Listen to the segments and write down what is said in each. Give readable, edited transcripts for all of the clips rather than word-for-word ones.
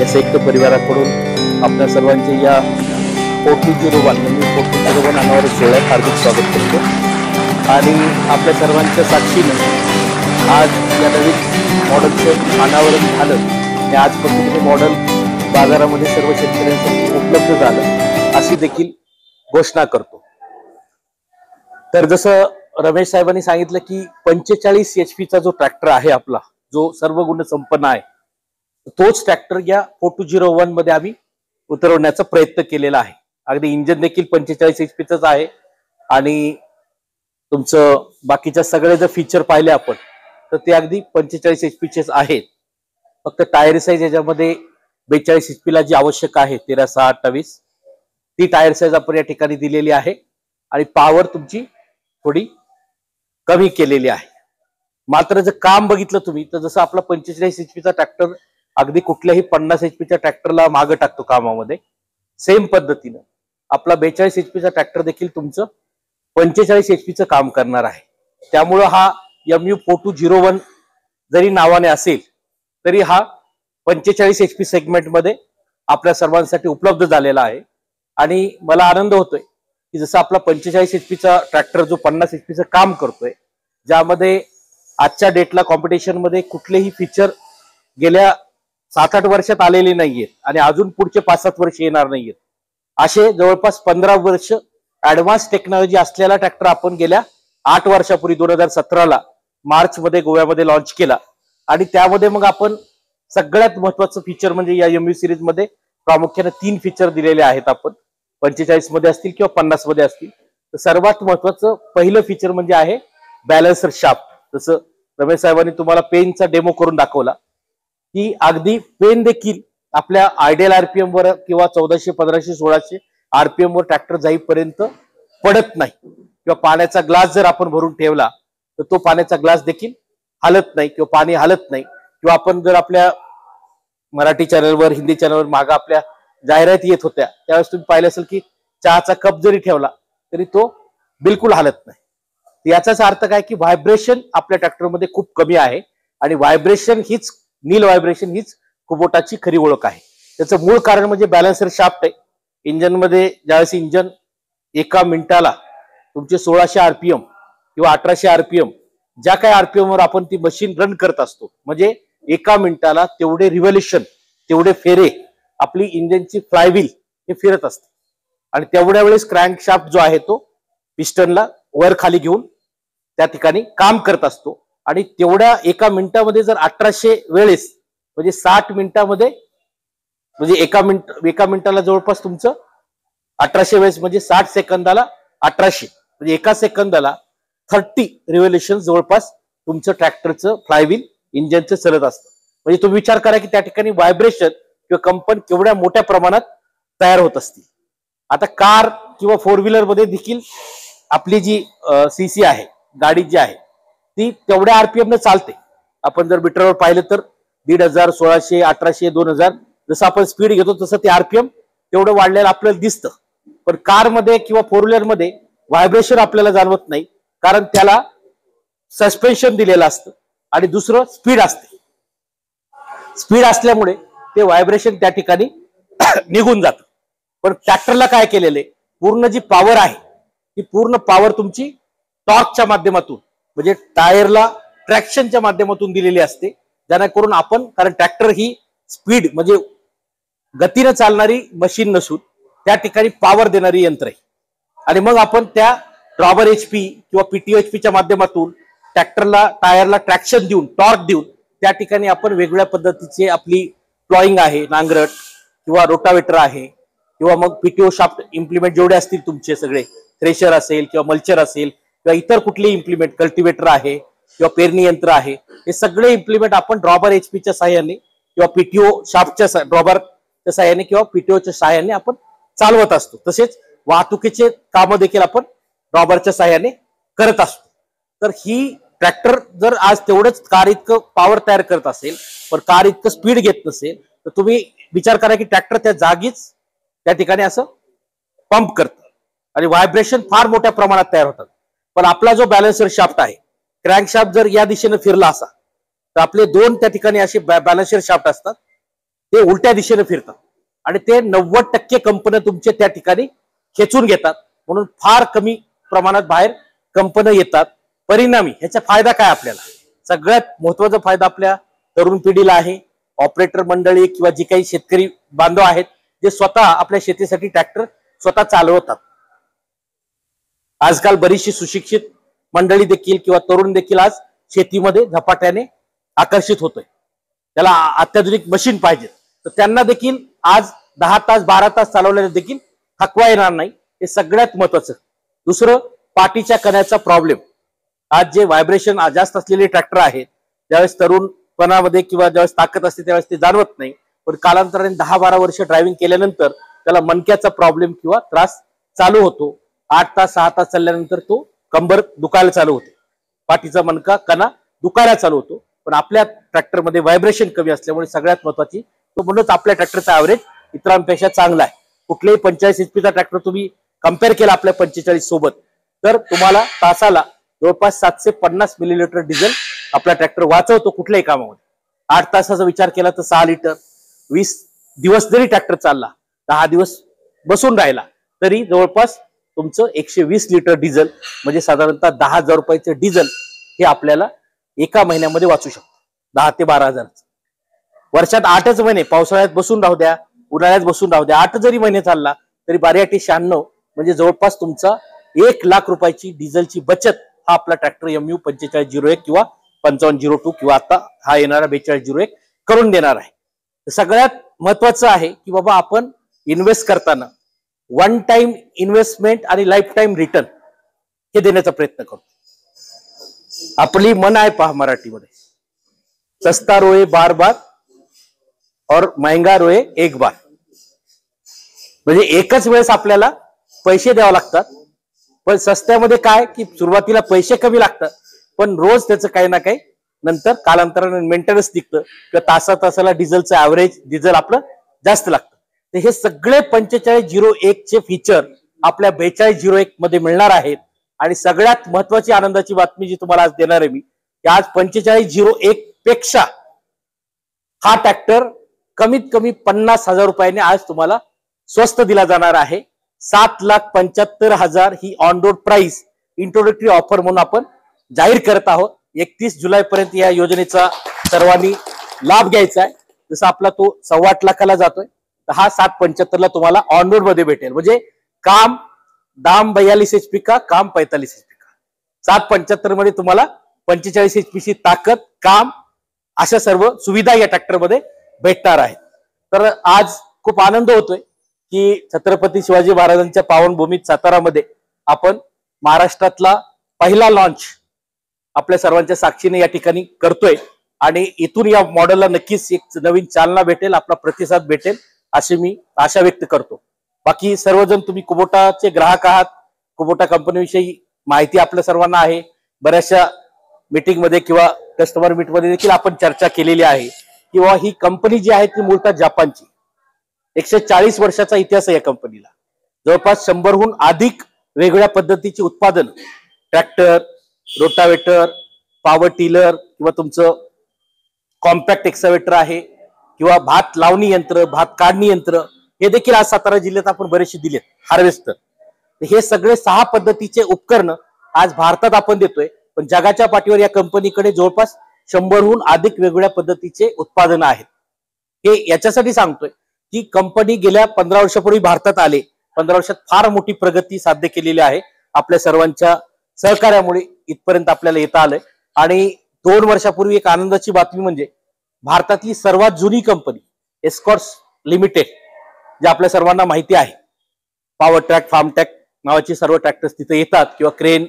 संयुक्त परिवाराकडून आपल्या सर्वांचे या 4001 अनावरण सोहळ्यात हार्दिक स्वागत करतो। आणि आपल्या सर्वांच्या साक्षीने आज या नवीन मॉडेलचं अनावरण झालं आणि आजपासून हे मॉडेल बाजारामध्ये सर्व शेतकऱ्यांसाठी उपलब्ध झालं अशी देखील घोषणा करतो। तर जसं रमेश साहेबांनी सांगितलं की 45 HP चा जो ट्रॅक्टर आहे आपला, जो सर्व गुण संपन्न आहे, तोच ट्रॅक्टर या 4201 मध्ये आम्ही उतरवण्याचा प्रयत्न केलेला आहे। अगदी इंजिन देखील 45 HP च आहे आणि तुमचं बाकीच्या सगळे जर फीचर पाहिले आपण तर ते अगदी 45 HP चेच आहेत। फक्त टायर साईज याच्यामध्ये 42 HP ला जी आवश्यक आहे 13/6/28 ती टायर साईज आपण या ठिकाणी दिलेली आहे आणि पॉवर तुमची थोडी कमी केलेली आहे। मात्र जर काम बघितलं तुम्ही तर जसं आपला 45 HP चा ट्रॅक्टर अगदी कुठल्याही 50 HP च्या ट्रॅक्टरला मागे टाकतो कामामध्ये, सेम पद्धतीनं आपला 42 HP चा ट्रॅक्टर देखील तुमचं 45 HP चं काम करणार आहे। त्यामुळे हा MU4201 जरी नावाने असेल तरी हा 45 HP सेगमेंट मध्ये आपल्या सर्वांसाठी उपलब्ध झालेला आहे। आणि मला आनंद होतोय की जसं आपला 45 HP चा ट्रॅक्टर जो 50 HP चं काम करतोय, ज्यामध्ये आजच्या डेटला कॉम्पिटिशन मध्ये कुठलेही फीचर गेल्या 7-8 वर्षात आलेले नाहीयेत आणि अजून पुढचे 5-7 वर्ष येणार नाहीयेत, असे जवळपास 15 वर्ष ऍडव्हान्स टेक्नॉलॉजी असलेला ट्रॅक्टर आपण गेल्या 8 वर्षापूर्वी 2017 ला मार्च मध्ये गोव्यामध्ये लॉन्च केला। आणि त्यामध्ये मग आपण सगळ्यात महत्वाचं फीचर म्हणजे या MU सिरीज मध्ये प्रामुख्याने 3 फीचर दिलेले आहेत। आपण 45 मध्ये असतील किंवा 50 मध्ये असतील, तर सर्वात महत्वाचं पहिलं फीचर म्हणजे आहे बॅलन्सर शाफ्ट। जसं रमेश साहेबांनी तुम्हाला पेनचा डेमो करून दाखवला की अगदी पेन देखील आपल्या आयडियल RPM वर किंवा 1400, 1500, 1600 RPM वर ट्रॅक्टर जाईपर्यंत पडत नाही, किंवा पाण्याचा ग्लास जर आपण भरून ठेवला तर तो पाण्याचा ग्लास देखील हलत नाही किंवा पाणी हलत नाही। किंवा आपण जर आपल्या मराठी चॅनलवर, हिंदी चॅनलवर मागे आपल्या जाहिराती येत होत्या त्यावेळेस तुम्ही पाहिलं असेल की चहाचा कप जरी ठेवला तरी तो बिलकुल हलत नाही। याचाच अर्थ काय की व्हायब्रेशन आपल्या ट्रॅक्टरमध्ये खूप कमी आहे आणि व्हायब्रेशन हीच नील व्हायब्रेशन हीच कुबोटाची खरी ओळख आहे। त्याचं मूळ कारण म्हणजे बॅलन्सर शाफ्ट आहे। इंजन मध्ये ज्यावेळेस इंजन एका मिनिटाला तुमचे 1600 RPM किंवा 1800 RPM ज्या काही RPM वर आपण ती मशीन रन करत असतो, म्हणजे एका मिनिटाला तेवढे रिव्होल्यूशन, तेवढे फेरे आपली इंजिनची फ्लायव्हील हे फिरत असते आणि तेवढ्या वेळेस क्रँक शाफ्ट जो आहे तो पिस्टनला वर खाली घेऊन त्या ठिकाणी काम करत असतो। आणि तेवढ्या एका मिनिटामध्ये जर 1800 वेळेस म्हणजे 60 मिनिटामध्ये, म्हणजे एका मिनिटाला जवळपास तुमचं 1800 वेळेस म्हणजे 60 सेकंदाला 1800 म्हणजे एका सेकंदाला 30 रिव्होल्यूशन जवळपास तुमचं ट्रॅक्टरचं फ्लायव्हील इंजिनचं चालत असतं। म्हणजे तुम्ही विचार करा की त्या ठिकाणी व्हायब्रेशन किंवा कंपन केवढ्या मोठ्या प्रमाणात तयार होत असतील। आता कार किंवा 4 व्हीलर मध्ये देखील आपली जी CC आहे, गाडी जी आहे ती तेवढ्या RPM ने चालते। आपण जर मीटरवर पाहिलं तर 1500, 1600, 1800, 2000 जसं आपण स्पीड घेतो तसं ते RPM तेवढं वाढलेलं आपल्याला दिसतं। पण कार मध्ये किंवा 4 व्हीलर मध्ये व्हायब्रेशन आपल्याला जाणवत नाही, कारण त्याला सस्पेन्शन दिलेलं असतं आणि दुसरं स्पीड असते। स्पीड असल्यामुळे ते व्हायब्रेशन त्या ठिकाणी निघून जातं। पण ट्रॅक्टरला काय केलेलं आहे, पूर्ण जी पॉवर आहे ती पूर्ण पॉवर तुमची टॉर्कच्या माध्यमातून म्हणजे टायरला ट्रॅक्शनच्या माध्यमातून दिलेली असते, जेणेकरून आपण, कारण ट्रॅक्टर ही स्पीड म्हणजे गतीने चालणारी मशीन नसून त्या ठिकाणी पॉवर देणारी यंत्र आहे। आणि मग आपण त्या ड्रॉबर HP किंवा PTO HP च्या माध्यमातून ट्रॅक्टरला, टायरला ट्रॅक्शन देऊन, टॉर्क देऊन त्या ठिकाणी आपण वेगवेगळ्या पद्धतीचे आपली प्लॉईंग आहे, नांगरट किंवा रोटावेटर आहे किंवा मग PTO शाफ्ट इम्प्लिमेंट जेवढे असतील तुमचे सगळे, थ्रेशर असेल किंवा मल्चर असेल किंवा इतर कुठलेही इम्प्लिमेंट, कल्टिवेटर आहे किंवा पेरणी यंत्र आहे, हे सगळे इम्प्लिमेंट आपण ड्रॉबर HP च्या सहाय्याने किंवा PTO शाफ्टच्या ड्रॉबरच्या सहाय्याने किंवा PTOच्या सहाय्याने आपण चालवत असतो। तसेच वाहतुकीचे कामं देखील आपण ड्रॉबरच्या सहाय्याने करत असतो। तर ही ट्रॅक्टर जर आज तेवढंच कार इतकं पॉवर तयार करत असेल पण कार इतकं स्पीड घेत नसेल तर तुम्ही विचार करा की ट्रॅक्टर त्या जागीच त्या ठिकाणी असं पंप करतं आणि व्हायब्रेशन फार मोठ्या प्रमाणात तयार होतात। पण आपला जो बॅलन्सर शाफ्ट आहे, क्रँकशाफ्ट जर या दिशेने फिरला असा तर आपले 2 त्या ठिकाणी असे बॅलन्सर शाफ्ट असतात ते उलट्या दिशेने फिरतात आणि ते 90% कंपन्या तुमचे त्या ठिकाणी खेचून घेतात, म्हणून फार कमी प्रमाणात बाहेर कंपन्या येतात. परिणामी ह्याचा फायदा काय आपल्याला, सगळ्यात महत्वाचा फायदा आपल्या तरुण पिढीला आहे. ऑपरेटर मंडळी किंवा जी काही शेतकरी बांधव आहेत जे स्वतः आपल्या शेतीसाठी ट्रॅक्टर स्वतः चालवतात. आजकाल बरीचशी सुशिक्षित मंडळी देखील किंवा तरुण देखील आज शेतीमध्ये झपाट्याने आकर्षित होतोय. त्याला अत्याधुनिक मशीन पाहिजे, तर त्यांना देखील आज 10 तास 12 तास चालवल्याने देखील थकवा येणार नाही, हे सगळ्यात महत्वाचं. दुसरं, पाठीच्या कण्याचा प्रॉब्लेम. आज जे व्हायब्रेशन जास्त असलेले ट्रॅक्टर आहेत, ज्यावेळेस तरुणपणामध्ये किंवा ज्यावेळेस ताकद असते त्यावेळेस ते जाणवत नाही, पण कालांतराने 10-12 वर्ष ड्रायव्हिंग केल्यानंतर त्याला मणक्याचा प्रॉब्लेम किंवा त्रास चालू होतो. 8 तास 6 तास चालल्यानंतर तो कंबर दुखायला चालू होते, पाठीचा मणका कणा दुखायला चालू होतो. पण आपल्या ट्रॅक्टरमध्ये व्हायब्रेशन कमी असल्यामुळे सगळ्यात महत्वाची तो म्हणूनच आपल्या ट्रॅक्टरचा ॲव्हरेज इतरांपेक्षा चांगला आहे. कुठलेही 45 HP ट्रॅक्टर तुम्ही कम्पेअर केला आपल्या 45 सोबत, तर तुम्हाला तासाला जवळपास 750 मिलीलिटर डिझेल आपला ट्रॅक्टर वाचवतो कुठल्याही कामामध्ये. 8 तासाचा विचार केला तर 6 लिटर. 20 दिवस जरी ट्रॅक्टर चालला, 10 दिवस बसून राहिला, तरी जवळपास तुमचं 120 लिटर डिझेल म्हणजे साधारणतः 10,000 रुपयाचं डिझेल हे आपल्याला एका महिन्यामध्ये वाचू शकतो. 10 ते 12,000. वर्षात 8च महिने, पावसाळ्यात बसून राहू द्या, उन्हाळ्यात बसून राहू द्या, 8 जरी महिने चालला तरी 12×96 म्हणजे जवळपास तुमचा 1 लाख रुपयाची डिझेलची बचत हा आपला ट्रॅक्टर MU 4501 किंवा 5502 किंवा आता हा येणारा 4201 करून देणार आहे. सगळ्यात महत्वाचं आहे की बाबा आपण इन्व्हेस्ट करताना वन टाइम इन्व्हेस्टमेंट आणि लाईफ टाइम रिटर्न हे देण्याचा प्रयत्न करतो. आपली मन आहे पहा मराठीमध्ये, सस्ता रोए बार बार और महंगा रोए एक बार. म्हणजे एकच वेळेस आपल्याला पैसे द्यावे लागतात, पण सस्त्यामध्ये काय की सुरुवातीला पैसे कमी लागतात, पण रोज त्याचं काही ना काही नंतर कालांतराने मेंटेनन्स निघतं किंवा तासाला डिझेलचं ॲव्हरेज डिझेल आपलं जास्त लागतं. तर हे सगळे 4501 चे फीचर आपल्या 4201 मध्ये मिळणार आहेत. आणि सगळ्यात महत्वाची आनंदाची बातमी जी तुम्हाला आज देणार आहे मी, की आज 4501 पेक्षा हा ट्रॅक्टर कमीत कमी 50,000 रुपयांनी आज तुम्हाला स्वस्त दिला जाणार आहे. 7,75,000 ही on road price introductory offer म्हणून आपण जाहीर करत आहोत. 31 जुलै पर्यंत या योजनेचा सर्वांनी लाभ घ्यायचा आहे. जसं आपला तो 8.25 लाखाला जातोय, तर हा 775 ला तुम्हाला ऑन रोड मध्ये भेटेल. म्हणजे काम दाम 42 HP का, काम 45 HP का. 775 मध्ये तुम्हाला 45 HP ची ताकद, काम अशा सर्व सुविधा या ट्रॅक्टर मध्ये भेटणार आहेत. तर आज खूप आनंद होतोय की छत्रपती शिवाजी महाराजांच्या पावनभूमीत सातारामध्ये आपण महाराष्ट्रातला पहिला लॉन्च आपल्या सर्वांच्या साक्षीने या ठिकाणी करतोय. आणि इथून या मॉडेलला नक्कीच एक नवीन चालना भेटेल, आपला प्रतिसाद भेटेल अशी मी आशा व्यक्त करतो. बाकी सर्वजण तुम्ही कुबोटाचे ग्राहक आहात, कुबोटा कंपनीविषयी माहिती आपल्या सर्वांना आहे. बऱ्याचशा मीटिंग मध्ये किंवा कस्टमर मीट मध्ये देखील आपण चर्चा केलेली आहे किंवा ही कंपनी जी आहे ती मूळतः जपानची. 140 वर्षाचा इतिहास आहे या कंपनीला. जवळपास 100हून अधिक वेगवेगळ्या पद्धतीची उत्पादन, ट्रॅक्टर, रोटावेटर, पॉवर टिलर किंवा तुमचं कॉम्पॅक्ट एक्सकाव्हेटर आहे किंवा भात लावणी यंत्र, भात काढणी यंत्र, हे देखील आज सातारा जिल्ह्यात आपण बरेचसे दिलेत. हार्वेस्टर, हे सगळे 6 पद्धतीचे उपकरण आज भारतात आपण देतोय. पण जगाच्या पाठीवर या कंपनीकडे जवळपास 100हून अधिक वेगवेगळ्या पद्धतीचे उत्पादन आहेत. हे याच्यासाठी सांगतोय की कंपनी गेल्या 15 वर्षापूर्वी भारतात आले. 15 वर्षात फार मोठी प्रगती साध्य केलेली आहे. आपल्या सर्वांच्या सहकार्यामुळे इथपर्यंत आपल्याला येता आलंय. आणि 2 वर्षापूर्वी एक आनंदाची बातमी म्हणजे भारतातली सर्वात जुनी कंपनी एस्कॉर्ट्स लिमिटेड, जे आपल्या सर्वांना माहिती आहे, पॉवर ट्रॅक, फार्म ट्रॅक नावाची सर्व ट्रॅक्टर्स तिथे येतात किंवा क्रेन,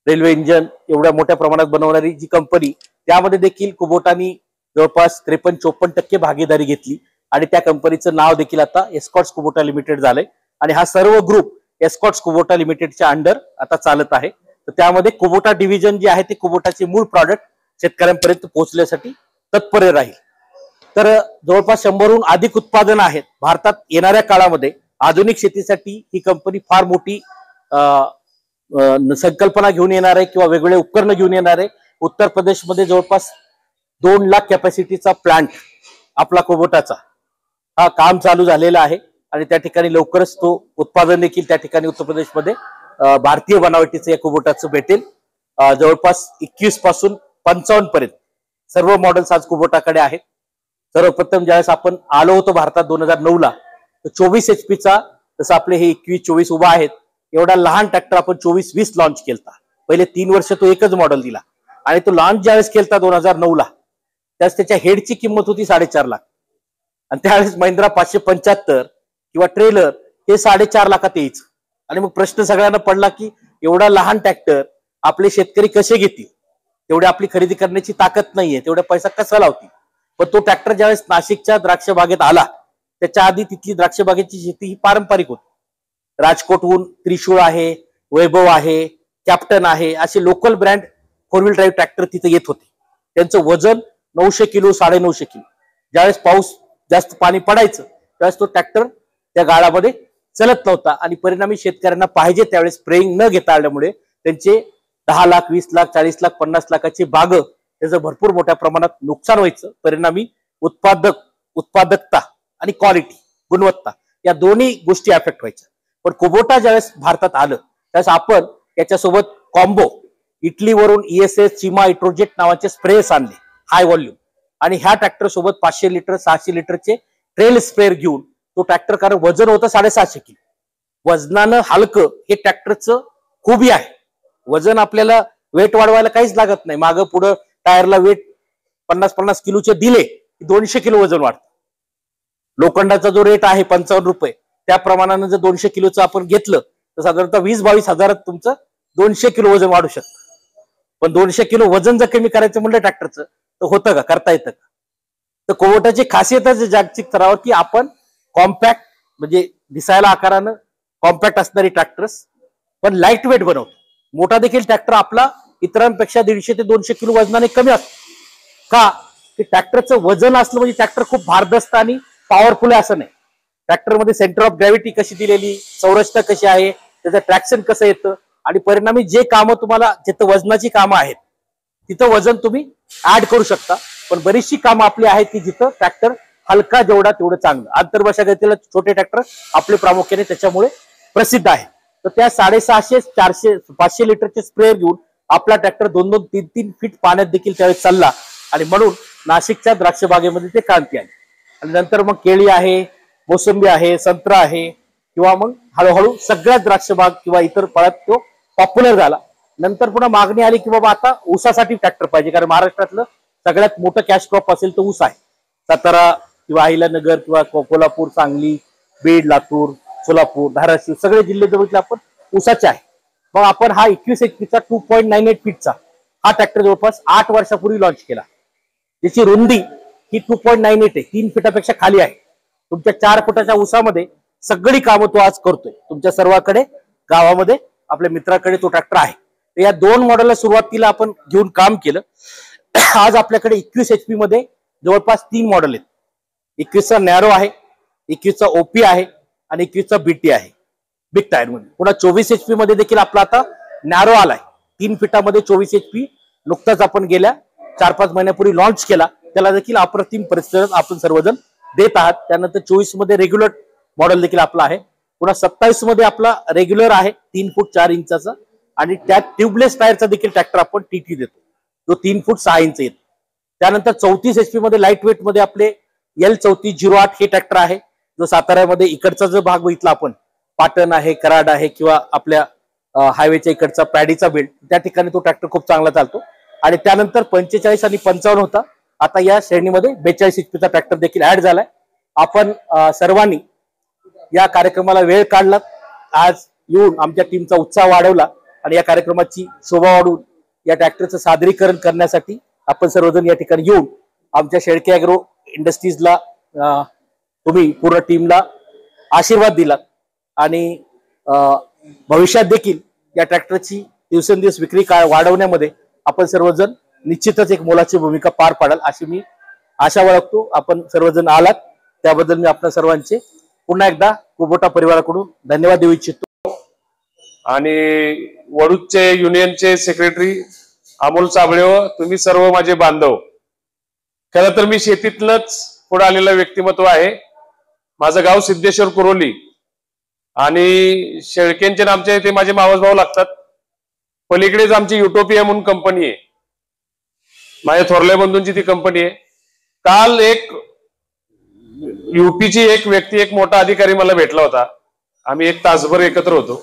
रेल्वे इंजन एवढ्या मोठ्या प्रमाणात बनवणारी जी कंपनी, त्यामध्ये देखील कुबोटानी जवळपास 53-54% भागीदारी घेतली. आणि त्या कंपनीचं नाव देखील आता एस्कॉर्ट्स कुबोटा लिमिटेड झालंय. आणि हा सर्व ग्रुप एस्कॉर्ट्स कुबोटा लिमिटेडच्या अंडर आता चालत आहे. तर त्यामध्ये कुबोटा डिव्हिजन जे आहे ते कुबोटाचे मूळ प्रॉडक्ट शेतकऱ्यांपर्यंत पोहोचण्यासाठी तत्पर राहील. तर जवळपास 100हून अधिक उत्पादन आहेत. भारतात येणाऱ्या काळामध्ये आधुनिक शेतीसाठी ही कंपनी फार मोठी संकल्पना घेऊन येणार आहे किंवा वेगवेगळे उपकरण घेऊन येणार आहे. उत्तर प्रदेशमध्ये जवळपास 2 लाख कॅपॅसिटीचा प्लांट आपला कुबोटाचा हा काम चालू झालेला आहे आणि त्या ठिकाणी लवकरच तो उत्पादन देखील त्या ठिकाणी उत्तर प्रदेशमध्ये भारतीय बनावटीचं या कुबोटाचं भेटेल। जवळपास 21 पासून 55 पर्यंत सर्व मॉडेल्स आज कुबोटाकडे आहेत। सर्वप्रथम ज्यावेळेस आपण आलो होतो भारतात 2009 ला, तर 24 HP चा, जसं आपले हे 21-24 उभा आहेत, एवढा लहान ट्रॅक्टर आपण 24-20 लॉन्च केलता। पहिले 3 वर्ष तो एकच मॉडेल दिला आणि तो लॉन्च ज्यावेळेस केलता 2009 ला, त्यावेळेस त्याच्या हेडची किंमत होती 4.5 लाख आणि त्यावेळेस महिंद्रा 575 किंवा ट्रेलर हे 4.5 लाखात यायचं। आणि मग प्रश्न सगळ्यांना पडला की एवढा लहान ट्रॅक्टर आपले शेतकरी कसे घेतील, तेवढी आपली खरेदी करण्याची ताकद नाहीये, तेवढा पैसा कसा लावतील। पण तो ट्रॅक्टर ज्यावेळेस नाशिकच्या द्राक्ष बागेत आला, त्याच्या आधी तिथली द्राक्ष बागेची शेती ही पारंपरिक होती। राजकोटहून त्रिशूळ आहे, वैभव आहे, कॅप्टन आहे, असे local brand 4 wheel drive tractor तिथे येत होते। त्यांचं वजन 900 किलो 950 किलो। ज्यावेळेस पाऊस जास्त पाणी पडायचं त्यावेळेस तो ट्रॅक्टर त्या गाळामध्ये चलत नव्हता आणि परिणामी शेतकऱ्यांना पाहिजे त्यावेळेस स्प्रेइंग न घेता आल्यामुळे त्यांचे 10 लाख 20 लाख 40 लाख 50 लाखाची बाग त्याचं भरपूर मोठ्या प्रमाणात नुकसान व्हायचं। परिणामी उत्पादकता आणि क्वालिटी गुणवत्ता या दोन्ही गोष्टी अफेक्ट व्हायच्या। पण कुबोटा ज्यावेळेस भारतात आलं त्यावेळेस आपण याच्यासोबत कॉम्बो इटलीवरून ESS चिमा इट्रोजेट नावाचे स्प्रेस आणले हाय व्हॉल्यूम, आणि ह्या ट्रॅक्टर सोबत 500 लिटर 600 लिटरचे ट्रेल स्प्रेअर घेऊन तो ट्रॅक्टर, कारण वजन होतं 750 किलो, वजनानं हलकं हे ट्रॅक्टरचं खूबी आहे। वजन आपल्याला वेट वाढवायला काहीच लागत नाही, मागं पुढं टायरला वेट 50-50 किलोचे दिले 200 किलो वजन वाढतं। लोखंडाचा जो रेट आहे 55 रुपये, त्या प्रमाणानं जर 200 किलोचं आपण घेतलं तर साधारणतः 20-22 हजारात तुमचं 200 किलो वजन वाढू शकतं। पण 200 किलो वजन जर कमी करायचं म्हणलं ट्रॅक्टरचं तर होतं का, करता येतं का? तर कुबोटाची खासियतच जागतिक स्तरावर की आपण कॉम्पॅक्ट, म्हणजे दिसायला आकारानं कॉम्पॅक्ट असणारी ट्रॅक्टर्स पण लाईट वेट बनवतो। मोठा देखील ट्रॅक्टर आपला इतरांपेक्षा 150 ते 200 किलो वजनाने कमी असतो का, की ट्रॅक्टरचं वजन असलं म्हणजे ट्रॅक्टर खूप भारदस्त आणि पॉवरफुल आहे असं नाही। ट्रॅक्टरमध्ये सेंटर ऑफ ग्रॅव्हिटी कशी दिलेली, संरचना कशी आहे, त्याचं ट्रॅक्शन कसं येतं आणि परिणामी जे कामं तुम्हाला, जिथं वजनाची कामं आहेत तिथं वजन तुम्ही ऍड करू शकता। पण बरीचशी कामं आपली आहेत की जिथं ट्रॅक्टर हलका जेवढा तेवढं चांगलं। आंतरमशागतीला छोटे ट्रॅक्टर आपले प्रामुख्याने त्याच्यामुळे प्रसिद्ध आहे। तर त्या 650 400 500 लिटरचे स्प्रेअर घेऊन आपला ट्रॅक्टर 2-2 3-3 फीट पाण्यात देखील त्यावेळेस चालला आणि म्हणून नाशिकच्या द्राक्ष बागेमध्ये ते क्रांती आली। आणि नंतर मग केळी आहे, मोसंबी आहे, संत्रा आहे, किंवा मग हळूहळू सगळ्याच द्राक्ष बाग किंवा इतर फळात तो पॉप्युलर झाला। नंतर पुन्हा मागणी आली की बाबा आता ऊसासाठी ट्रॅक्टर पाहिजे, कारण महाराष्ट्रातलं सगळ्यात मोठं कॅश क्रॉप असेल तर ऊस आहे। सातारा किंवा अहिल्यानगर किंवा कोल्हापूर, सांगली, बीड, लातूर, सोलापूर, धाराशिव सगळे जिल्हे जवळचे आपण ऊसाचे आहे। मग आपण हा 21 HP चा 2.98 फीटचा हा ट्रॅक्टर जवळपास 8 वर्षापूर्वी लॉन्च केला। त्याची रुंदी ही 2.98 आहे, 3 फीटापेक्षा खाली आहे। तुमच्या 4 फुटाच्या ऊसामध्ये सगळी कामं तो आज करतोय। तुमच्या सर्वांकडे गावामध्ये आपल्या मित्राकडे तो ट्रॅक्टर आहे। तर या 2 मॉडेलला सुरुवातीला आपण घेऊन काम केलं। आज आपल्याकडे 21 HP मध्ये जवळपास 3 मॉडेल आहेत। 21 चा नॅरो आहे, 21 चा OP आहे आणि 21 चा BT आहे बिग टायर मध्ये। पुन्हा 24 HP मध्ये देखील आपला आता नॅरो आलाय, 3 फीटामध्ये 24 HP नुकताच आपण गेल्या 4-5 महिन्यापूर्वी लॉन्च केला। त्याला देखील अप्रतिम प्रतिसाद आपण सर्वजण देत आहात। त्यानंतर 24 मध्ये रेग्युलर मॉडेल देखील आपला आहे। पुन्हा 27 मध्ये आपला रेग्युलर आहे 3 फूट 4 इंचाचा आणि त्यात ट्यूबलेस टायरचा देखील ट्रॅक्टर आपण TT देतो, जो 3 फूट 6 इंच येतो। त्यानंतर 34 HP मध्ये लाईट वेट मध्ये आपले L3408 हे ट्रॅक्टर आहे, जो साताऱ्यामध्ये इकडचा जो भाग बघितला आपण, पाटण आहे, कराड आहे किंवा आपल्या हायवेच्या इकडचा पॅडीचा बेल्ट, त्या ठिकाणी तो ट्रॅक्टर खूप चांगला चालतो। आणि त्यानंतर 45 आणि 55 होता, आता या श्रेणीमध्ये 42 HP चा ट्रॅक्टर देखील ऍड झालाय। आपण सर्वांनी या कार्यक्रमाला वेळ काढला, आज येऊन आमच्या टीमचा उत्साह वाढवला आणि या कार्यक्रमाची शोभा वाढवून या ट्रॅक्टरचं सादरीकरण करण्यासाठी आपण सर्वजण या ठिकाणी येऊन आमच्या शेळके ॲग्रो इंडस्ट्रीजला, तुम्ही पूर्ण टीमला आशीर्वाद दिलात आणि भविष्यात देखील या ट्रॅक्टरची दिवसेंदिवस विक्री वाढवण्यामध्ये आपण सर्वजण निश्चितच एक मोलाची भूमिका पार पाडाल अशी मी आशा बाळगतो। आपण सर्वजण आलात त्याबद्दल मी आपल्या सर्वांचे पुन्हा एकदा कुबोटा परिवाराकडून धन्यवाद देऊ इच्छितो। आणि वडूजचे युनियनचे सेक्रेटरी अमोल साबळे, तुम्ही सर्व माझे बांधव, खरं तर मी शेतीतलंच पुढे आलेलं व्यक्तिमत्व आहे। माझं गाव सिद्धेश्वर कुरोली आणि शेळकेंचे आमचे ते माझे मावस भाऊ लागतात. पलीकडेच आमची युटोपिया म्हणून कंपनी आहे, माझ्या थोरल्या बंधूंची ती कंपनी आहे. काल एक यूपीची एक व्यक्ती, एक मोठा अधिकारी मला भेटला होता. आम्ही एक तासभर एकत्र होतो.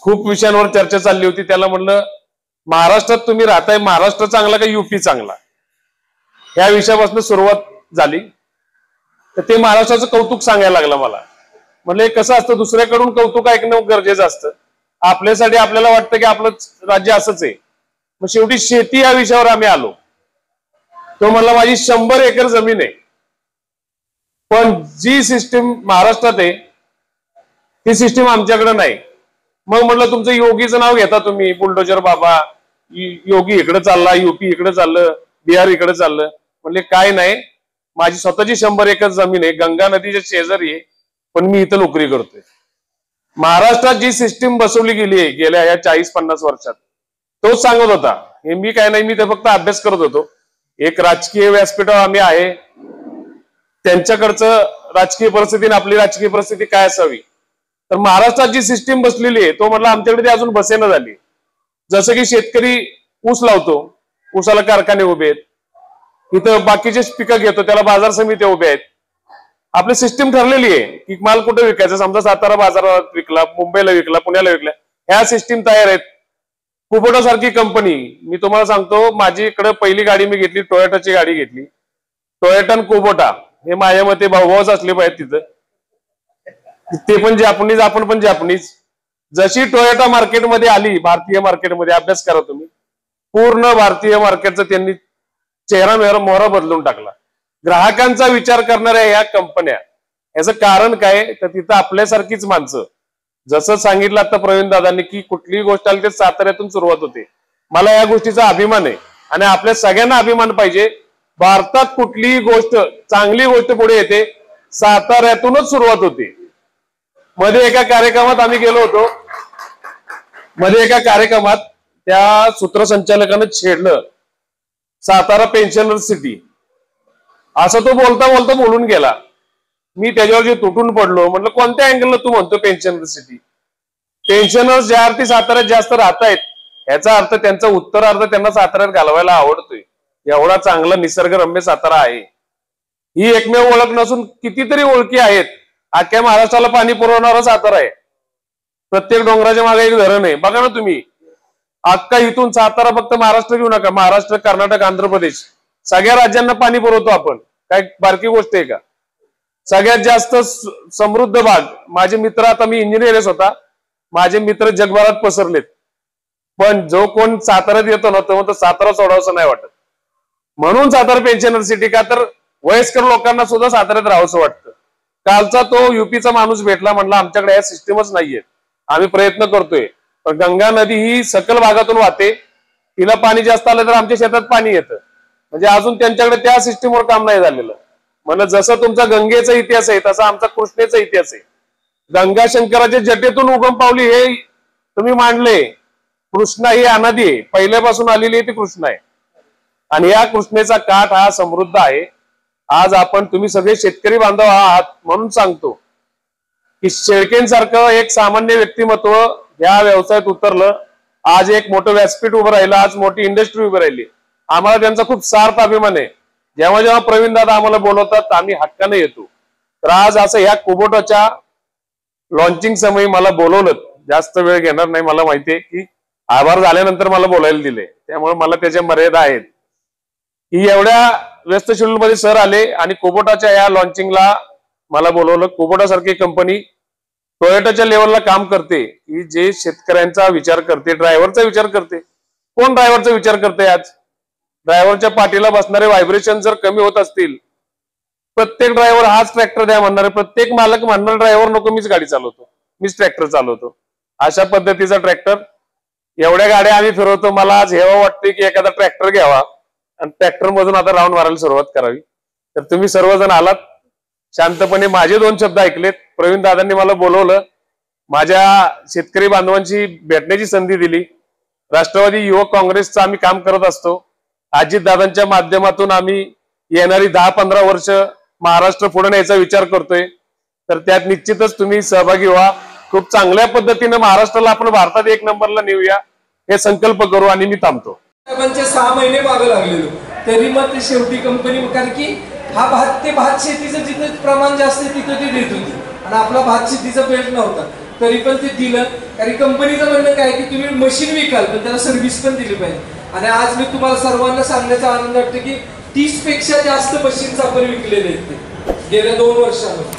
खूप विषयांवर चर्चा चालली होती. त्याला म्हणलं, महाराष्ट्रात तुम्ही राहताय, महाराष्ट्र चांगला का युपी चांगला, ह्या विषयापासून सुरुवात झाली. तर ते महाराष्ट्राचं कौतुक सांगायला लागलं मला. म्हणलं कसं असतं, दुसऱ्याकडून कौतुक ऐकणं गरजेचं असतं. आपल्यासाठी आपल्याला वाटतं की आपलं राज्य असंच आहे. मग शेवटी शेती या विषयावर आम्ही आलो. तो म्हणला माझी 100 एकर जमीन आहे, पण जी सिस्टीम महाराष्ट्रात आहे ती सिस्टीम आमच्याकडे नाही. मग म्हटलं तुमचं योगीचं नाव घेता तुम्ही, बुलडोजर बाबा, योगी इकडे चालला, युपी इकडे चाललं, बिहार इकडे चाललं. म्हणले काय नाही, माझी स्वतःची 100 एकर जमीन आहे, गंगा नदीच्या शेजारी आहे, पण मी इथं नोकरी करतोय. महाराष्ट्रात जी सिस्टीम बसवली गेली आहे गेल्या या 40-50 वर्षात, तोच सांगत होता. हे मी काय नाही, मी ते फक्त अभ्यास करत होतो. एक राजकीय व्यासपीठावर आम्ही आहे, त्यांच्याकडचं राजकीय परिस्थिती आणि आपली राजकीय परिस्थिती काय असावी. तर महाराष्ट्रात जी सिस्टीम बसलेली आहे, तो म्हटलं आमच्याकडे ती अजून बसेना झाली. जसं की शेतकरी ऊस लावतो, ऊसाला कारखाने उभे आहेत, इथं बाकीचे पिकं घेतो त्याला बाजार समित्या उभ्या आहेत. आपली सिस्टीम ठरलेली आहे की माल कुठे विकायचा. समजा सातारा बाजारात विकला, मुंबईला विकला, पुण्याला विकला, ह्या सिस्टीम तयार आहेत. कुबोटा सारखी कंपनी, मी तुम्हाला सांगतो, माझी इकडे पहिली गाडी मी घेतली, टोयोटाची गाडी घेतली, टोयोटा आणि कुबोटा. हे माझ्या मते भाऊभाऊच असले पाहिजेत तिथं. ते पण जॅपनीज, आपण पण जॅपनीज. जशी टोयोटा मार्केटमध्ये आली, भारतीय मार्केटमध्ये, अभ्यास करा तुम्ही, पूर्ण भारतीय मार्केटचा त्यांनी चेहरा मोहरा बदलून टाकला. ग्राहकांचा विचार करणाऱ्या या कंपन्या, याचं कारण काय, तर तिथं आपल्यासारखीच माणसं, जसं सांगितलं आता प्रवीण दादांनी, की कुठलीही गोष्ट आली ते साताऱ्यातून सुरुवात होते. मला या गोष्टीचा अभिमान आहे आणि आपल्या सगळ्यांना अभिमान पाहिजे. भारतात कुठलीही गोष्ट, चांगली गोष्ट पुढे येते साताऱ्यातूनच सुरुवात होते. मध्ये एका कार्यक्रमात आम्ही गेलो होतो, मध्ये एका कार्यक्रमात त्या सूत्रसंचालकानं छेडलं सातारा पेन्शनर सिटी, असं तो बोलता बोलता बोलून गेला. मी त्याच्यावर जे तुटून पडलो. म्हटलं कोणत्या अँगलला तू म्हणतो पेन्शनर सिटी? पेन्शनर्स ज्या अर्थी साताऱ्यात जास्त राहतायत, याचा अर्थ त्यांचा उत्तरार्ध त्यांना साताऱ्यात घालवायला आवडतोय. एवढा चांगला निसर्गरम्य सातारा आहे. ही एकमेव ओळख नसून कितीतरी ओळखी आहेत. अख्ख्या महाराष्ट्राला पाणी पुरवणारा सातारा आहे. प्रत्येक डोंगराच्या मागे एक धरण आहे. बघा ना तुम्ही, अख्खा इथून सातारा, फक्त महाराष्ट्र घेऊ नका, महाराष्ट्र, कर्नाटक, आंध्र प्रदेश, सगळ्या राज्यांना पाणी पुरवतो आपण. काय बारकी गोष्ट आहे का? सगळ्यात जास्त समृद्ध भाग. माझे मित्र, आता मी इंजिनियर आहे स्वतः, माझे मित्र जगभरात पसरलेत, पण जो कोण साताऱ्यात येतो ना, तो सातारा सोडावंसं नाही वाटत. म्हणून सातारा पेन्शनर सिटी का, तर वयस्कर लोकांना सुद्धा साताऱ्यात राहावंसं वाटतं. कालचा तो युपीचा माणूस भेटला, म्हणला आमच्याकडे या सिस्टीमच नाहीये, आम्ही प्रयत्न करतोय, पण गंगा नदी ही सकल भागातून वाहते, तिला पाणी जास्त आलं तर आमच्या शेतात पाणी येतं. म्हणजे अजून त्यांच्याकडे त्या सिस्टीमवर काम नाही झालेलं. म्हणजे जसं तुमचा गंगेचा इतिहास आहे तसा आमचा कृष्णेचा इतिहास आहे. गंगा शंकराच्या जटेतून उगम पावली हे तुम्ही मांडले. कृष्णा ही अनादी आहे, पहिल्यापासून आलेली आहे ती कृष्णा आहे, आणि या कृष्णेचा काठ हा समृद्ध आहे. आज आपण, तुम्ही सगळे शेतकरी बांधव आहात म्हणून सांगतो की शेळकेंसारखं एक सामान्य व्यक्तिमत्व या व्यवसायात उतरलं. आज एक मोठं व्यासपीठ उभं राहिलं, आज मोठी इंडस्ट्री उभी राहिली. आम्हाला त्यांचा खूप सार्थ अभिमान आहे. जेव्हा जेव्हा प्रवीण दादा आम्हाला बोलवतात आम्ही हक्काने येतो. तर आज असं ह्या कुबोटाच्या लॉन्चिंग समयी मला बोलवलं. जास्त वेळ घेणार नाही, मला माहितीये की आभार झाल्यानंतर मला बोलायला दिले, त्यामुळे मला त्याच्या मर्यादा आहेत. की एवढ्या व्यस्त शेड्यूल मध्ये सर आले आणि कुबोटाच्या या लॉन्चिंगला मला बोलवलं. कुबोटा सारखी कंपनी टोयोटाच्या लेवलला काम करते, की जे शेतकऱ्यांचा विचार करते, ड्रायव्हरचा विचार करते. कोण ड्रायव्हरचा विचार करते? आज ड्रायव्हरच्या पाठीला बसणारे व्हायब्रेशन जर कमी होत असतील, प्रत्येक ड्रायव्हर हाच ट्रॅक्टर द्या म्हणणारे, प्रत्येक मालक म्हणणार ड्रायव्हर नको, मीच गाडी चालवतो, मीच ट्रॅक्टर चालवतो. अशा पद्धतीचा ट्रॅक्टर, एवढ्या गाड्या आम्ही फिरवतो. मला आज हेवा वाटते की एखादा ट्रॅक्टर घ्यावा आणि ट्रॅक्टर मधून आता राऊंड मारायला सुरुवात करावी. तर तुम्ही सर्वजण आलात, शांतपणे माझे 2 शब्द ऐकलेत. प्रवीण दादांनी मला बोलवलं, माझ्या शेतकरी बांधवांची भेटण्याची संधी दिली. राष्ट्रवादी युवक काँग्रेसचं आम्ही काम करत असतो. अजित दादांच्या माध्यमातून आम्ही येणारी 10-15 वर्ष महाराष्ट्र पुढे न्यायचा विचार करतोय. तर त्यात निश्चितच तुम्ही सहभागी व्हा. खूप चांगल्या पद्धतीने महाराष्ट्राला आपण भारतात 1 नंबरला नेऊया हे संकल्प करू. आणि मी थांबतो. 6 महिने मागं लागलेलो तरी मग ते शेवटी कंपनी, कारण की हा भात शेतीचं जिथं प्रमाण जास्त आहे तिथं ते देत होती आणि आपला भात शेतीचा बेल्ट नव्हता तरी पण ते दिलं. कारण कंपनीचं म्हणणं काय की तुम्ही मशीन विकाल पण त्याला सर्व्हिस पण दिली पाहिजे. आणि आज मी तुम्हाला सर्वांना सांगण्याचा आनंद वाटतो की 30 पेक्षा जास्त मशीन्स आपण विकलेले आहेत गेल्या 2 वर्षामध्ये.